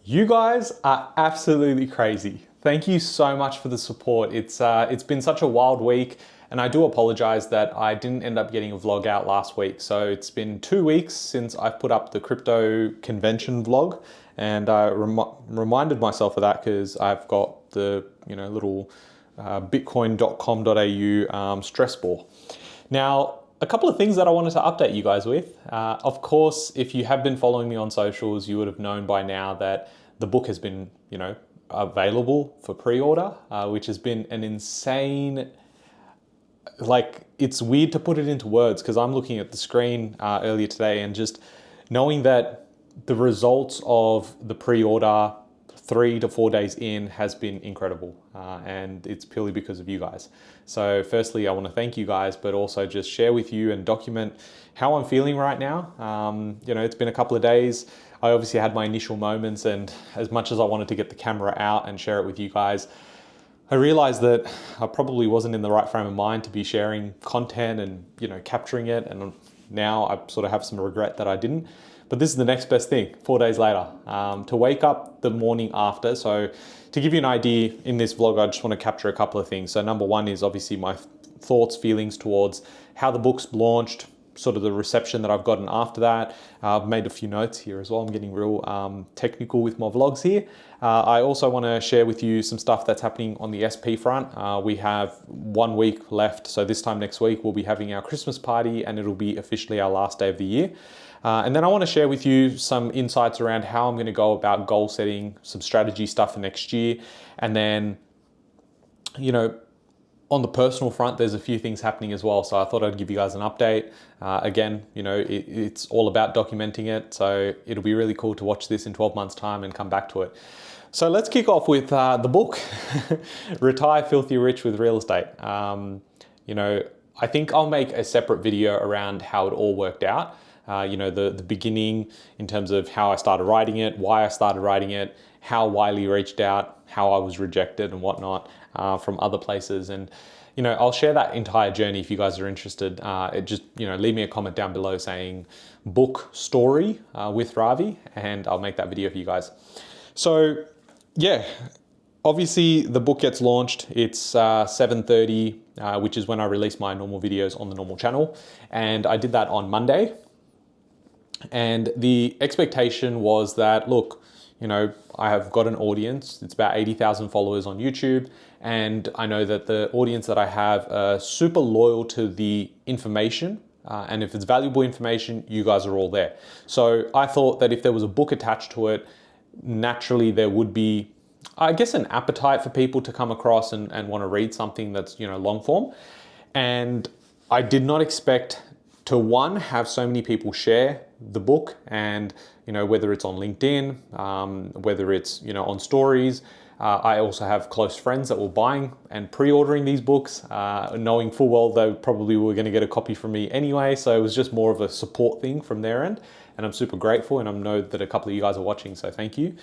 You guys are absolutely crazy. Thank you so much for the support. It's been such a wild week, and I do apologize that I didn't end up getting a vlog out last week. So it's been 2 weeks since I've put up the crypto convention vlog, and I reminded myself of that because I've got the little bitcoin.com.au stress ball. Now, a couple of things that I wanted to update you guys with. Of course, if you have been following me on socials, you would have known by now that the book has been, available for pre-order, which has been an insane, it's weird to put it into words because I'm looking at the screen earlier today and just knowing that the results of the pre-order 3 to 4 days in has been incredible, and it's purely because of you guys. So firstly, I want to thank you guys, but also just share with you and document how I'm feeling right now. It's been a couple of days. I obviously had my initial moments, and as much as I wanted to get the camera out and share it with you guys, I realized that I probably wasn't in the right frame of mind to be sharing content and capturing it, and now I sort of have some regret that I didn't. But this is the next best thing, 4 days later, to wake up the morning after. So to give you an idea, in this vlog, I just want to capture a couple of things. So number one is obviously my thoughts, feelings towards how the book's launched, sort of the reception that I've gotten after that. I've made a few notes here as well. I'm getting real technical with my vlogs here. I also want to share with you some stuff that's happening on the SP front. We have 1 week left. So this time next week, we'll be having our Christmas party, and it'll be officially our last day of the year. And then I want to share with you some insights around how I'm going to go about goal setting, some strategy stuff for next year. And then, on the personal front, there's a few things happening as well. So I thought I'd give you guys an update. Again, it's all about documenting it. So it'll be really cool to watch this in 12 months' time and come back to it. So let's kick off with the book, Retire Filthy Rich with Real Estate. I think I'll make a separate video around how it all worked out. The beginning in terms of how I started writing it, why I started writing it, how Wiley reached out, how I was rejected and whatnot from other places. And, I'll share that entire journey if you guys are interested. Leave me a comment down below saying book story with Ravi, and I'll make that video for you guys. So, yeah. Obviously, the book gets launched. It's 7:30, which is when I release my normal videos on the normal channel. And I did that on Monday. And the expectation was that, look, I have got an audience. It's about 80,000 followers on YouTube. And I know that the audience that I have are super loyal to the information. And if it's valuable information, you guys are all there. So I thought that if there was a book attached to it, naturally there would be, I guess, an appetite for people to come across and want to read something that's, long form. And I did not expect to, one, have so many people share the book, and whether it's on LinkedIn, whether it's on stories. I also have close friends that were buying and pre-ordering these books, knowing full well they probably were going to get a copy from me anyway. So it was just more of a support thing from their end, and I'm super grateful, and I know that a couple of you guys are watching, so thank you.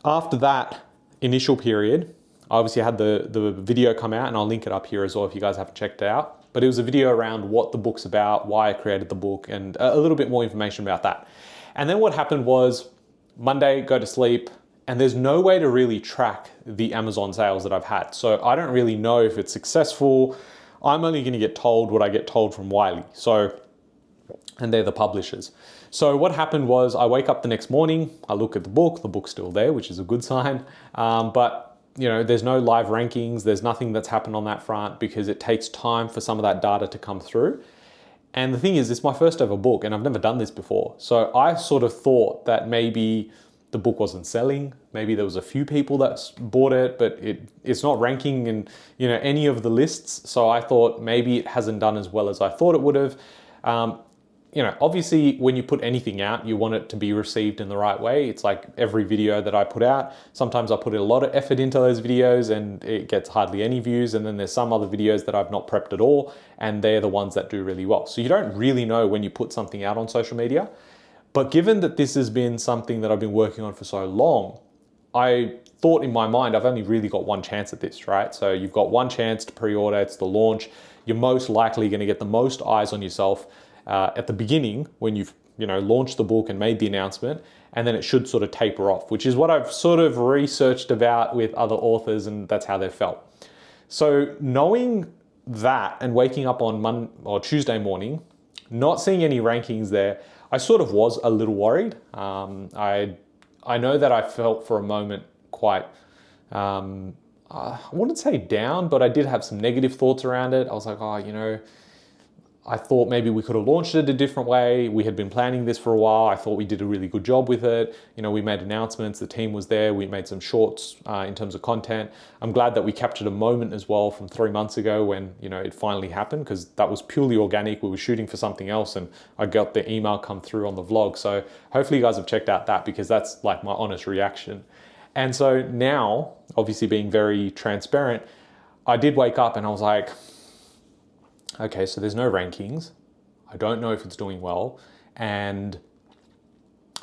After that initial period, I obviously had the video come out, and I'll link it up here as well if you guys haven't checked it out. But it was a video around what the book's about, why I created the book, and a little bit more information about that. And then what happened was Monday, go to sleep, and there's no way to really track the Amazon sales that I've had. So I don't really know if it's successful. I'm only going to get told what I get told from Wiley. And they're the publishers. So what happened was I wake up the next morning, I look at the book's still there, which is a good sign. But there's no live rankings. There's nothing that's happened on that front because it takes time for some of that data to come through. And the thing is, it's my first ever book, and I've never done this before. So I sort of thought that maybe the book wasn't selling. Maybe there was a few people that bought it, but it's not ranking in any of the lists. So I thought maybe it hasn't done as well as I thought it would have. Obviously when you put anything out, you want it to be received in the right way. It's like every video that I put out. Sometimes I put a lot of effort into those videos and it gets hardly any views. And then there's some other videos that I've not prepped at all, and they're the ones that do really well. So you don't really know when you put something out on social media. But given that this has been something that I've been working on for so long, I thought in my mind, I've only really got one chance at this, right? So you've got one chance to pre-order, it's the launch. You're most likely going to get the most eyes on yourself at the beginning when you've launched the book and made the announcement. and then it should sort of taper off, which is what I've sort of researched about with other authors, and that's how they've felt. So knowing that and waking up on Tuesday morning, not seeing any rankings there, I sort of was a little worried. I know that I felt for a moment quite, I wouldn't say down, but I did have some negative thoughts around it. I was like, oh, I thought maybe we could have launched it a different way. We had been planning this for a while. I thought we did a really good job with it. We made announcements, the team was there, we made some shorts in terms of content. I'm glad that we captured a moment as well from 3 months ago when, it finally happened, because that was purely organic. We were shooting for something else and I got the email come through on the vlog. So hopefully you guys have checked out that, because that's like my honest reaction. And so now, obviously being very transparent, I did wake up and I was like, okay, so there's no rankings. I don't know if it's doing well. And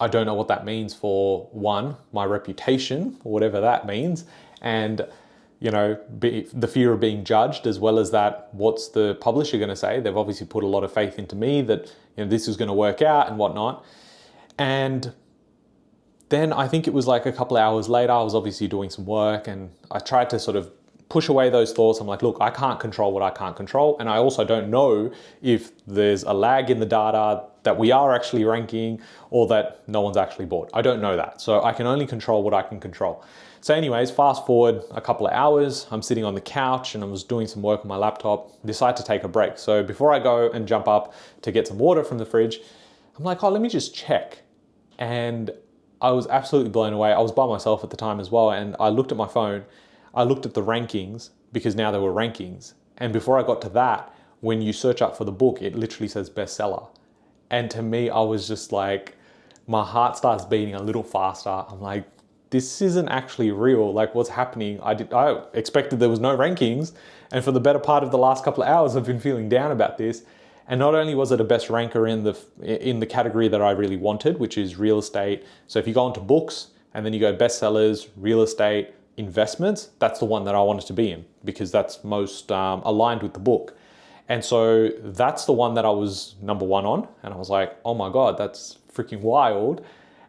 I don't know what that means for, one, my reputation, or whatever that means. And, the fear of being judged, as well as that, what's the publisher going to say? They've obviously put a lot of faith into me that, this is going to work out and whatnot. And then I think it was like a couple of hours later, I was obviously doing some work and I tried to sort of push away those thoughts. I'm like, look, I can't control what I can't control. And I also don't know if there's a lag in the data that we are actually ranking or that no one's actually bought. I don't know that. So I can only control what I can control. So anyways, fast forward a couple of hours, I'm sitting on the couch and I was doing some work on my laptop, decide to take a break. So before I go and jump up to get some water from the fridge, I'm like, oh, let me just check. And I was absolutely blown away. I was by myself at the time as well. And I looked at my phone, I looked at the rankings, because now there were rankings. And before I got to that, when you search up for the book, it literally says bestseller. And to me, I was just like, my heart starts beating a little faster. I'm like, this isn't actually real. Like, what's happening? I expected there was no rankings. And for the better part of the last couple of hours, I've been feeling down about this. And not only was it a best ranker in the category that I really wanted, which is real estate. So if you go into books and then you go bestsellers, real estate, investments, that's the one that I wanted to be in, because that's most aligned with the book. And so that's the one that I was number one on. And I was like, oh my God, that's freaking wild.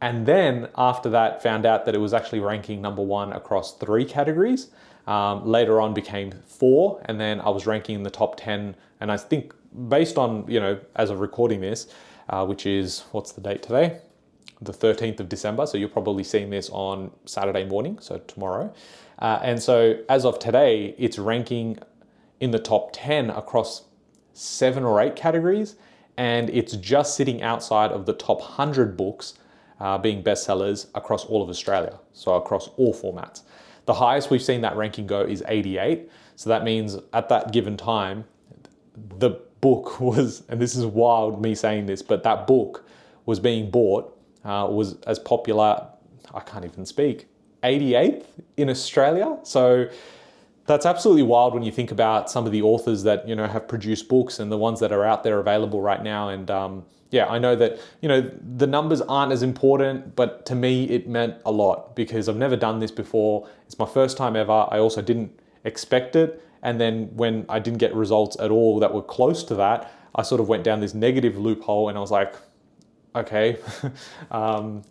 And then after that, found out that it was actually ranking number one across 3 categories. Later on became 4. And then I was ranking in the top 10. And I think based on, as of recording this, which is, what's the date today? The 13th of December. So you're probably seeing this on Saturday morning, so tomorrow. And so as of today, it's ranking in the top 10 across 7 or 8 categories. And it's just sitting outside of the top 100 books being bestsellers across all of Australia. So across all formats. The highest we've seen that ranking go is 88. So that means at that given time, the book was, and this is wild me saying this, but that book was being bought, was as popular, I can't even speak, 88th in Australia. So that's absolutely wild when you think about some of the authors that, have produced books and the ones that are out there available right now. And yeah, I know that, the numbers aren't as important, but to me, it meant a lot because I've never done this before. It's my first time ever. I also didn't expect it. And then when I didn't get results at all that were close to that, I sort of went down this negative loophole and I was like, okay,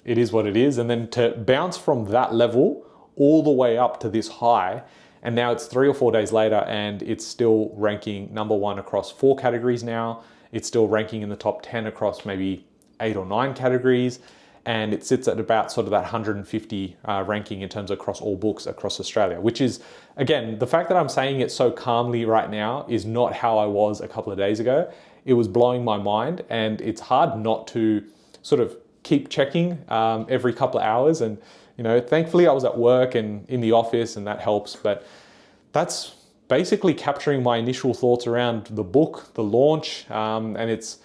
it is what it is. And then to bounce from that level all the way up to this high, and now it's 3 or 4 days later and it's still ranking number one across 4 categories now. It's still ranking in the top 10 across maybe 8 or 9 categories. And it sits at about sort of that 150 ranking in terms of across all books across Australia, which is, again, the fact that I'm saying it so calmly right now is not how I was a couple of days ago. It was blowing my mind, and it's hard not to sort of keep checking every couple of hours. And, thankfully I was at work and in the office and that helps, but that's basically capturing my initial thoughts around the book, the launch, and it's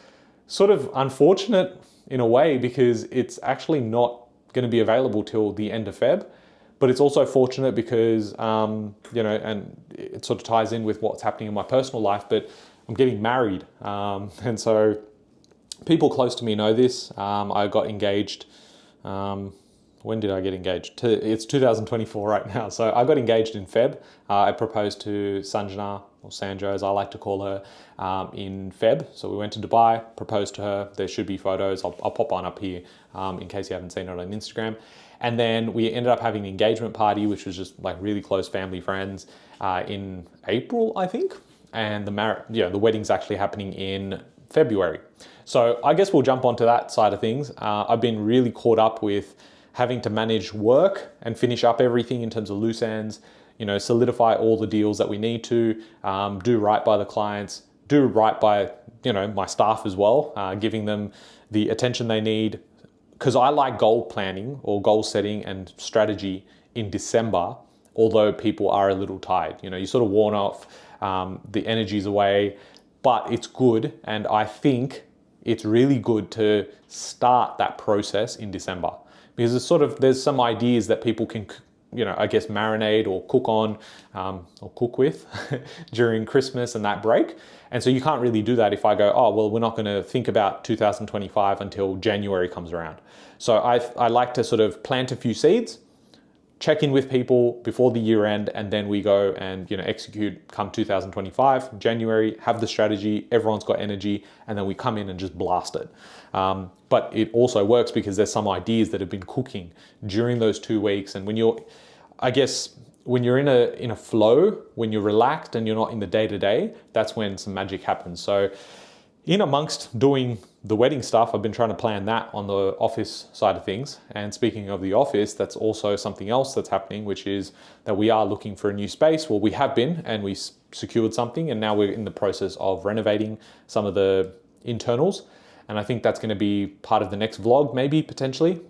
sort of unfortunate in a way because it's actually not going to be available till the end of Feb. But it's also fortunate because, and it sort of ties in with what's happening in my personal life, but I'm getting married. And so people close to me know this. I got engaged. When did I get engaged? It's 2024 right now. So I got engaged in Feb. I proposed to Sanjana or Sanjo as I like to call her, in Feb. So we went to Dubai, proposed to her. There should be photos. I'll pop one up here in case you haven't seen it on Instagram. And then we ended up having an engagement party, which was just like really close family friends, in April, I think. And the wedding's actually happening in February. So I guess we'll jump onto that side of things. I've been really caught up with having to manage work and finish up everything in terms of loose ends, solidify all the deals that we need to, do right by the clients, do right by, my staff as well, giving them the attention they need. Because I like goal planning or goal setting and strategy in December, although people are a little tired. You sort of worn off, the energy's away, but it's good. And I think it's really good to start that process in December, because there's some ideas that people can, I guess marinate or cook on, or cook with during Christmas and that break. And so you can't really do that if I go, oh, well, we're not going to think about 2025 until January comes around. So I like to sort of plant a few seeds, check in with people before the year end, and then we go and execute come 2025, January, have the strategy, everyone's got energy, and then we come in and just blast it. But it also works because there's some ideas that have been cooking during those 2 weeks. And when you're in a flow, when you're relaxed and you're not in the day-to-day, that's when some magic happens. So in amongst doing the wedding stuff, I've been trying to plan that on the office side of things. And speaking of the office, that's also something else that's happening, which is that we are looking for a new space. Well, we have been, and we secured something, and now we're in the process of renovating some of the internals. And I think that's going to be part of the next vlog, maybe potentially,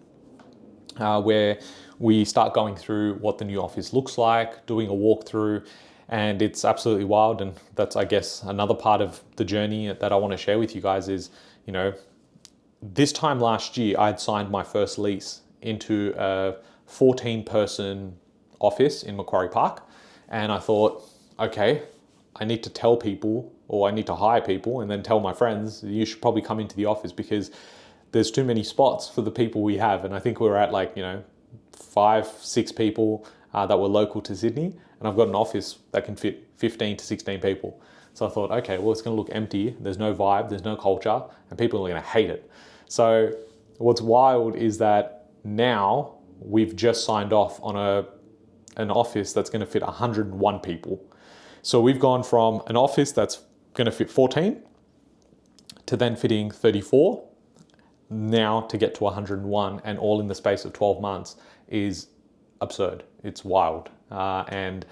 where we start going through what the new office looks like, doing a walkthrough. And it's absolutely wild. And that's, I guess, another part of the journey that I want to share with you guys is, this time last year, I had signed my first lease into a 14-person office in Macquarie Park. And I thought, okay, I need to tell people, or I need to hire people and then tell my friends, you should probably come into the office because there's too many spots for the people we have. And I think we're at 5-6 people that were local to Sydney. And I've got an office that can fit 15 to 16 people. So I thought, okay, well, it's going to look empty. There's no vibe, there's no culture, and people are going to hate it. So what's wild is that now we've just signed off on an office that's going to fit 101 people. So we've gone from an office that's going to fit 14 to then fitting 34, now to get to 101, and all in the space of 12 months is absurd. It's wild. And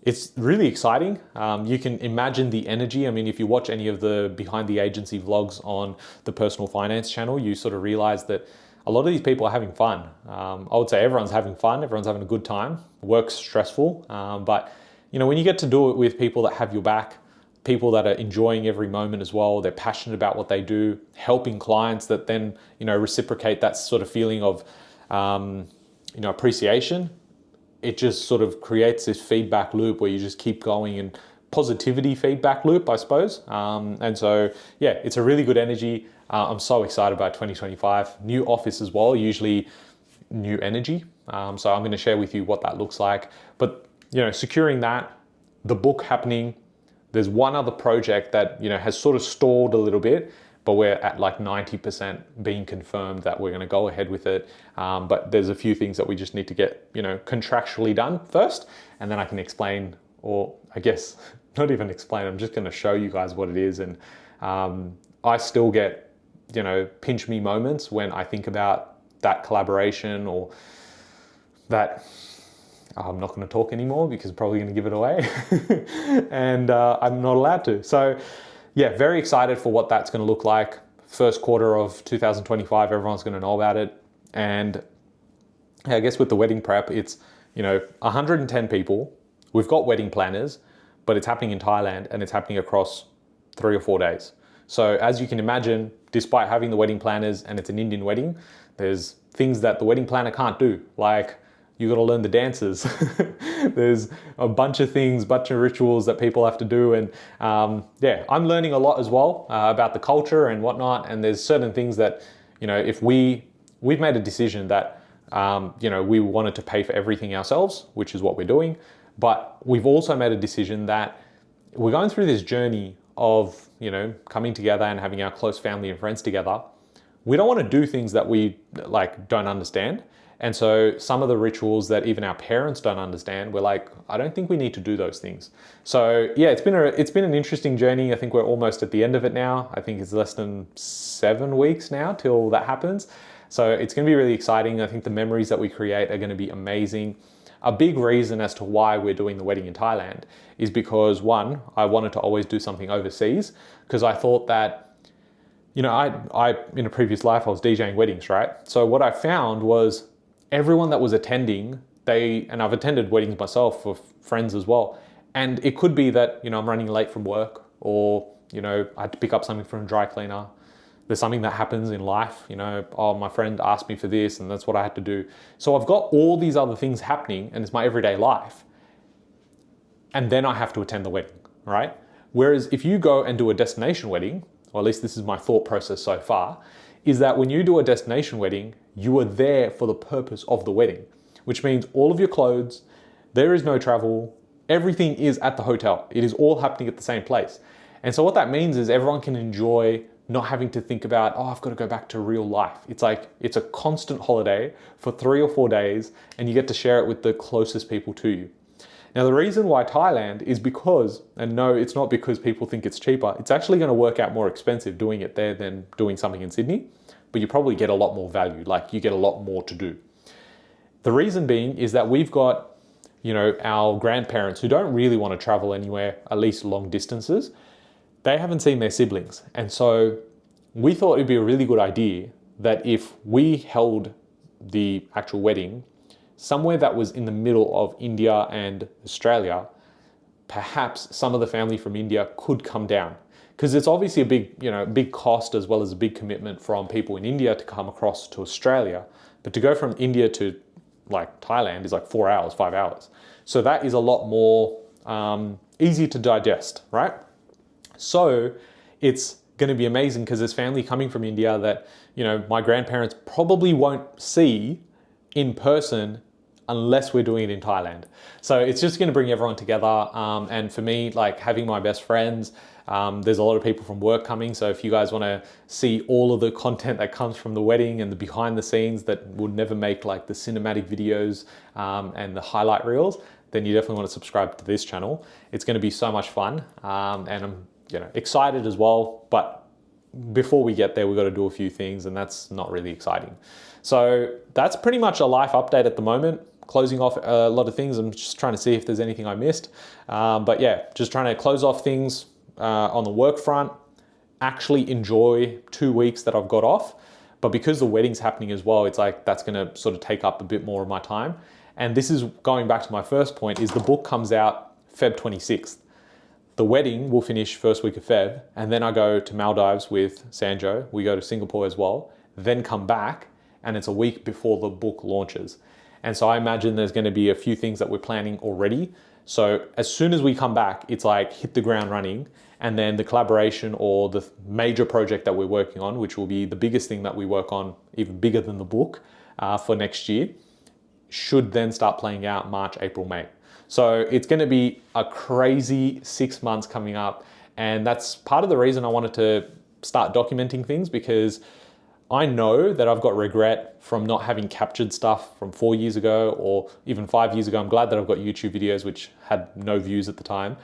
it's really exciting. You can imagine the energy. I mean, if you watch any of the behind the agency vlogs on the Personal Finance channel, you sort of realize that a lot of these people are having fun. I would say everyone's having fun. Everyone's having a good time. Work's stressful. But when you get to do it with people that have your back, people that are enjoying every moment as well, they're passionate about what they do, helping clients that then, reciprocate that sort of feeling of, appreciation. It just sort of creates this feedback loop where you just keep going, and positivity feedback loop, I suppose. And so, yeah, it's a really good energy. I'm so excited about 2025. New office as well, usually new energy. So I'm going to share with you what that looks like. But, securing that, the book happening, there's one other project that, has sort of stalled a little bit, but we're at 90% being confirmed that we're going to go ahead with it. But there's a few things that we just need to get, contractually done first, and then I can explain, or I guess not even explain, I'm just going to show you guys what it is. And I still get, pinch me moments when I think about that collaboration, or that I'm not going to talk anymore because I'm probably going to give it away and I'm not allowed to. So yeah, very excited for what that's going to look like. First quarter of 2025, everyone's going to know about it. And I guess with the wedding prep, it's, 110 people. We've got wedding planners, but it's happening in Thailand and it's happening across 3 or 4 days. So as you can imagine, despite having the wedding planners and it's an Indian wedding, there's things that the wedding planner can't do. Like, you got to learn the dances. There's a bunch of things, bunch of rituals that people have to do. And yeah, I'm learning a lot as well about the culture and whatnot. And there's certain things that, if we've made a decision that, we wanted to pay for everything ourselves, which is what we're doing. But we've also made a decision that we're going through this journey of, you know, coming together and having our close family and friends together. We don't want to do things that we like don't understand. And so some of the rituals that even our parents don't understand, we're like, I don't think we need to do those things. So yeah, it's been an interesting journey. I think we're almost at the end of it now. I think it's less than 7 weeks now till that happens. So it's going to be really exciting. I think the memories that we create are going to be amazing. A big reason as to why we're doing the wedding in Thailand is because, one, I wanted to always do something overseas, because I thought that, you know, I in a previous life, I was DJing weddings, right? So what I found was everyone that was attending, and I've attended weddings myself for friends as well. And it could be that, you know, I'm running late from work, or, you know, I had to pick up something from a dry cleaner. There's something that happens in life, you know, oh, my friend asked me for this and that's what I had to do. So I've got all these other things happening and it's my everyday life. And then I have to attend the wedding, right? Whereas if you go and do a destination wedding, or at least this is my thought process so far, is that when you do a destination wedding, you are there for the purpose of the wedding, which means all of your clothes, there is no travel, everything is at the hotel. It is all happening at the same place. And so what that means is everyone can enjoy not having to think about, oh, I've got to go back to real life. It's like, it's a constant holiday for 3 or 4 days, and you get to share it with the closest people to you. Now, the reason why Thailand is because, and no, it's not because people think it's cheaper, it's actually going to work out more expensive doing it there than doing something in Sydney, but you probably get a lot more value, like you get a lot more to do. The reason being is that we've got, you know, our grandparents who don't really want to travel anywhere, at least long distances. They haven't seen their siblings. And so we thought it'd be a really good idea that if we held the actual wedding somewhere that was in the middle of India and Australia, perhaps some of the family from India could come down. Because it's obviously a big, you know, big cost as well as a big commitment from people in India to come across to Australia. But to go from India to like Thailand is like 4 hours, 5 hours. So that is a lot more easy to digest, right? So it's going to be amazing because there's family coming from India that, you know, my grandparents probably won't see in person unless we're doing it in Thailand. So it's just going to bring everyone together. And for me, like having my best friends, there's a lot of people from work coming. So if you guys want to see all of the content that comes from the wedding and the behind the scenes that would never make like the cinematic videos and the highlight reels, then you definitely want to subscribe to this channel. It's going to be so much fun. And I'm, you know, excited as well, but before we get there, we've got to do a few things and that's not really exciting. So that's pretty much a life update at the moment. Closing off a lot of things. I'm just trying to see if there's anything I missed. But yeah, just trying to close off things on the work front, actually enjoy 2 weeks that I've got off. But because the wedding's happening as well, it's like that's going to sort of take up a bit more of my time. And this is going back to my first point, is the book comes out Feb 26th. The wedding will finish first week of Feb, and then I go to Maldives with Sanjo. We go to Singapore as well, then come back, and it's a week before the book launches. And so I imagine there's going to be a few things that we're planning already. So as soon as we come back, it's like hit the ground running, and then the collaboration or the major project that we're working on, which will be the biggest thing that we work on, even bigger than the book for next year, should then start playing out March, April, May. So it's going to be a crazy 6 months coming up. And that's part of the reason I wanted to start documenting things, because I know that I've got regret from not having captured stuff from 4 years ago or even 5 years ago. I'm glad that I've got YouTube videos which had no views at the time,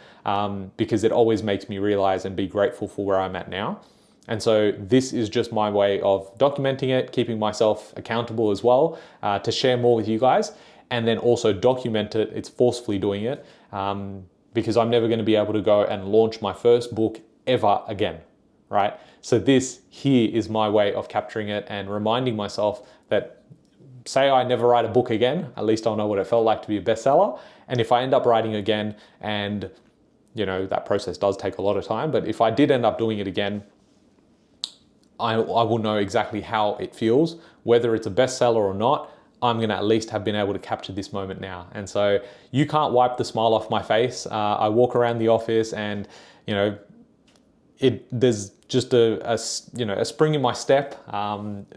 because it always makes me realize and be grateful for where I'm at now. And so this is just my way of documenting it, keeping myself accountable as well, to share more with you guys. And then also document it. It's forcefully doing it, because I'm never going to be able to go and launch my first book ever again, right? So this here is my way of capturing it and reminding myself that, say I never write a book again, at least I'll know what it felt like to be a bestseller. And if I end up writing again, and you know, that process does take a lot of time, but if I did end up doing it again, I will know exactly how it feels, whether it's a bestseller or not. I'm going to at least have been able to capture this moment now. And so you can't wipe the smile off my face. I walk around the office and, you know, there's just a spring in my step.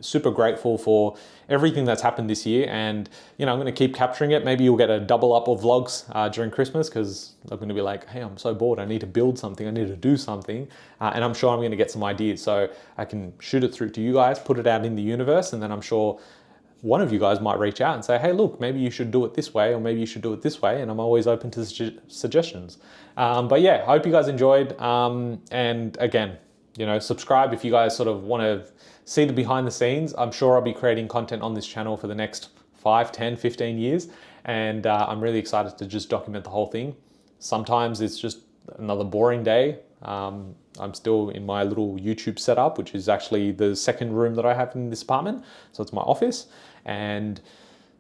Super grateful for everything that's happened this year, and I'm going to keep capturing it. Maybe you'll get a double up of vlogs during Christmas, because I'm going to be like, hey, I'm so bored, I need to build something, I need to do something, and I'm sure I'm going to get some ideas, so I can shoot it through to you guys, put it out in the universe, and then I'm sure one of you guys might reach out and say, hey, look, maybe you should do it this way, or maybe you should do it this way, and I'm always open to suggestions. But yeah, I hope you guys enjoyed, and again, subscribe if you guys sort of want to see the behind the scenes. I'm sure I'll be creating content on this channel for the next 5, 10, 15 years, and I'm really excited to just document the whole thing. Sometimes it's just another boring day. I'm still in my little YouTube setup, which is actually the second room that I have in this apartment. So it's my office, and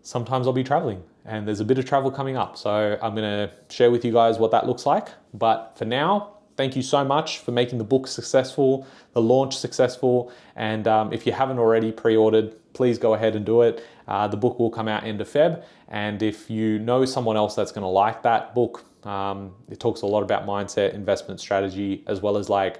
sometimes I'll be traveling, and there's a bit of travel coming up. So I'm gonna share with you guys what that looks like. But for now, thank you so much for making the book successful, the launch successful. And if you haven't already pre-ordered, please go ahead and do it. The book will come out end of Feb. And if you know someone else that's gonna like that book, it talks a lot about mindset, investment strategy, as well as I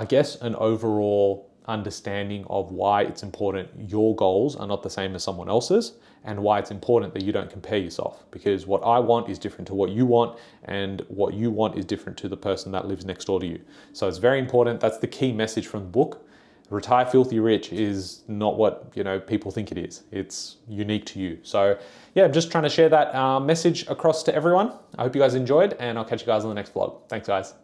guess an overall understanding of why it's important your goals are not the same as someone else's, and why it's important that you don't compare yourself, because what I want is different to what you want, and what you want is different to the person that lives next door to you. So it's very important. That's the key message from the book. Retire Filthy Rich is not what people think it is. It's unique to you. So yeah, I'm just trying to share that message across to everyone. I hope you guys enjoyed, and I'll catch you guys on the next vlog. Thanks, guys.